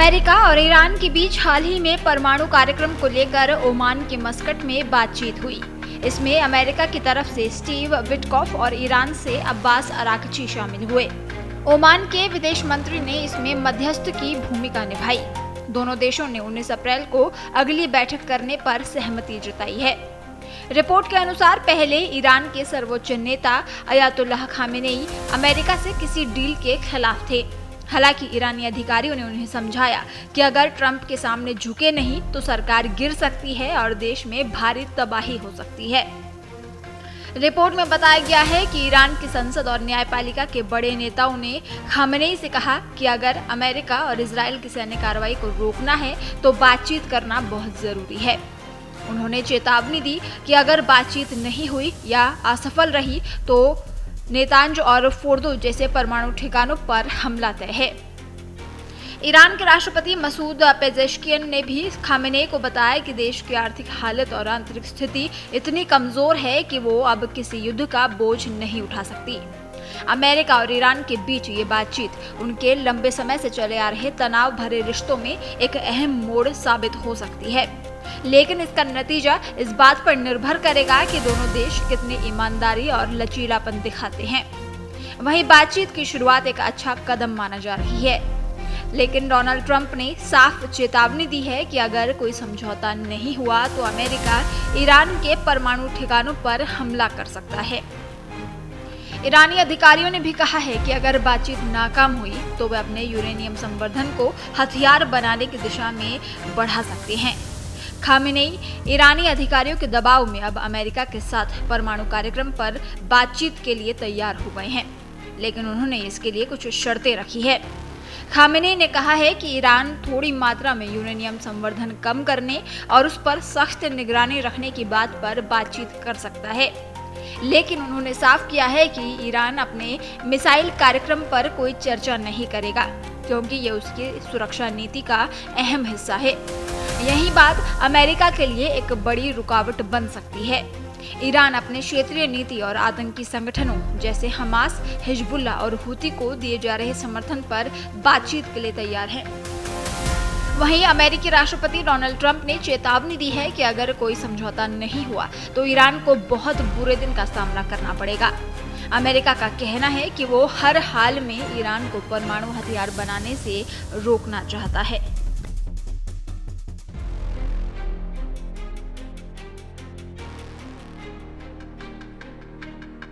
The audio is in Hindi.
अमेरिका और ईरान के बीच हाल ही में परमाणु कार्यक्रम को लेकर ओमान के मस्कट में बातचीत हुई। इसमें अमेरिका की तरफ से स्टीव विटकॉफ और ईरान से अब्बास अरागची शामिल हुए। ओमान के विदेश मंत्री ने इसमें मध्यस्थ की भूमिका निभाई। दोनों देशों ने 19 अप्रैल को अगली बैठक करने पर सहमति जताई है। रिपोर्ट के अनुसार पहले ईरान के सर्वोच्च नेता अयातुल्लाह खामेनेई अमेरिका से किसी डील के खिलाफ थे। हालांकि ईरानी अधिकारियों ने उन्हें समझाया कि अगर ट्रंप के सामने झुके नहीं तो सरकार गिर सकती है और देश में भारी तबाही हो सकती है। रिपोर्ट में बताया गया है कि ईरान की संसद और न्यायपालिका के बड़े नेताओं ने खामेनेई से कहा कि अगर अमेरिका और इजराइल की सैन्य कार्रवाई को रोकना है तो बातचीत करना बहुत जरूरी है। उन्होंने चेतावनी दी कि अगर बातचीत नहीं हुई या असफल रही तो नेतांज और फोर्दो जैसे परमाणु ठिकानों पर हमला तय है। ईरान के राष्ट्रपति मसूद पेजेश्कियन ने भी खामेनेई को बताया कि देश की आर्थिक हालत और आंतरिक स्थिति इतनी कमजोर है कि वो अब किसी युद्ध का बोझ नहीं उठा सकती। अमेरिका और ईरान के बीच ये बातचीत उनके लंबे समय से चले आ रहे तनाव भरे रिश्तों में एक अहम मोड़ साबित हो सकती है, लेकिन इसका नतीजा इस बात पर निर्भर करेगा कि दोनों देश कितनी ईमानदारी और लचीलापन दिखाते हैं। वहीं बातचीत की शुरुआत एक अच्छा कदम माना जा रही है, लेकिन डोनाल्ड ट्रंप ने साफ चेतावनी दी है कि अगर कोई समझौता नहीं हुआ तो अमेरिका ईरान के परमाणु ठिकानों पर हमला कर सकता है। ईरानी अधिकारियों ने भी कहा है कि अगर बातचीत नाकाम हुई तो वे अपने यूरेनियम संवर्धन को हथियार बनाने की दिशा में बढ़ा सकते हैं। खामेनेई ईरानी अधिकारियों के दबाव में अब अमेरिका के साथ परमाणु कार्यक्रम पर बातचीत के लिए तैयार हो गए हैं, लेकिन उन्होंने इसके लिए कुछ शर्तें रखी है। खामेनेई ने कहा है कि ईरान थोड़ी मात्रा में यूरेनियम संवर्धन कम करने और उस पर सख्त निगरानी रखने की बात पर बातचीत कर सकता है, लेकिन उन्होंने साफ किया है कि ईरान अपने मिसाइल कार्यक्रम पर कोई चर्चा नहीं करेगा, क्योंकि ये उसकी सुरक्षा नीति का अहम हिस्सा है। यही बात अमेरिका के लिए एक बड़ी रुकावट बन सकती है। ईरान अपने क्षेत्रीय नीति और आतंकी संगठनों जैसे हमास, हिजबुल्लाह और हुती को दिए जा रहे समर्थन पर बातचीत के लिए तैयार है। वहीं अमेरिकी राष्ट्रपति डोनाल्ड ट्रंप ने चेतावनी दी है कि अगर कोई समझौता नहीं हुआ तो ईरान को बहुत बुरे दिन का सामना करना पड़ेगा। अमेरिका का कहना है कि वो हर हाल में ईरान को परमाणु हथियार बनाने से रोकना चाहता है।